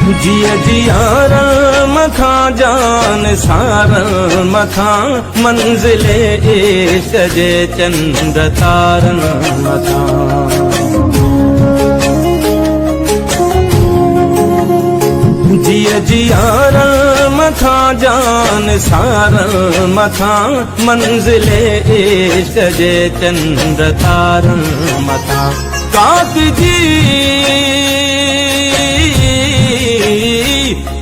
जिया जियार मथा जान सार मथा मंजिले इश्क जे चंद तारन मथा। जिया जियार मथा जान सार मथा मंजिले इश्क जे चंद तारन मथा।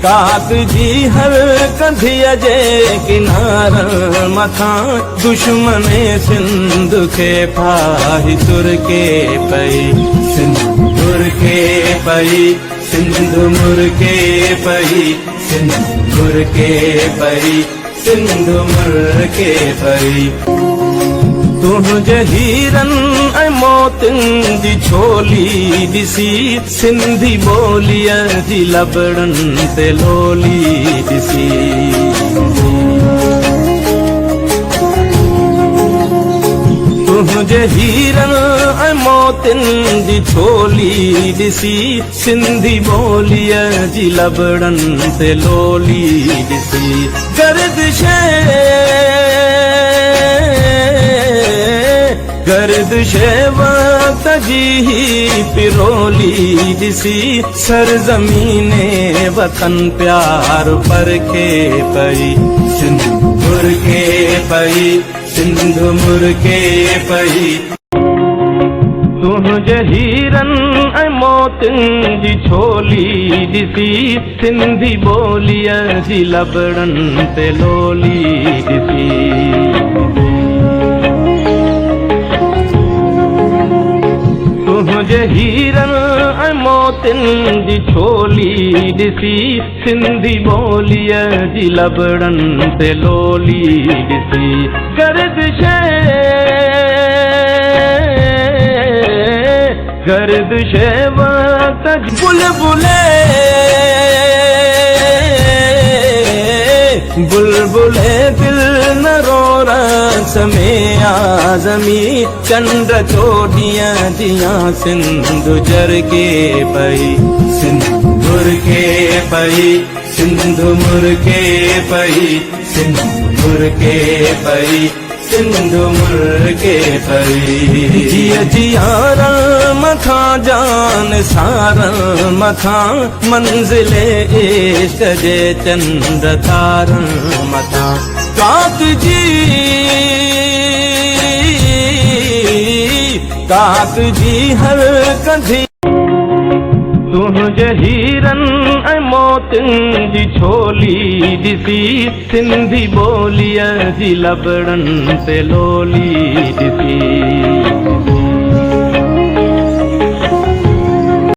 काक जी हर कंधिया जे किनार मथा दुश्मन सिंध के फाही तुर के पई सिंध तुर के पई सिंध मुर के पई सिंध मुर के पई सिंध मुर के पई। तुझे हीरन ऐं मोतिन जी छोली दिसी सिंधी बोलिया जी लबड़न ते लोली दिसी। तुझे हीरन ऐं मोतिन जी छोली दिसी सिंधी बोलिया जी लबड़न ते लोली दिसी। गर्दिश वक्त जी पिरोली दिसी सरजमीने वतन प्यार पर के पई सिंध मुर के पई सिंध मुर के पई। तुझे हीरन ऐं मोतिन जी छोली दिसी सिंधी बोलिया जी लबड़न ते लोली दिसी। तुझे हीरन ऐं मोतिन जी छोली दिसी सिंधी बोलिया जी लबड़न ते लोली दिसी। गर्दिश वक्त बुलबुले बुलबुले दिल न रो रस में आजमी चंद्र चोटियां जिया सिंध जर के पई सिंध मुर के पई सिंध मुर के पई सिंध मुर के पई सिंध मुर के पई। जिया जियार मथा जान सार मथा मंजिले इश्क जे चंद तारन मथा। काक जी हर कंधी तुझे हीरन ऐं मोतिन जी छोली दिसी सिंधी बोलिया जी लबड़न ते लोली दिसी।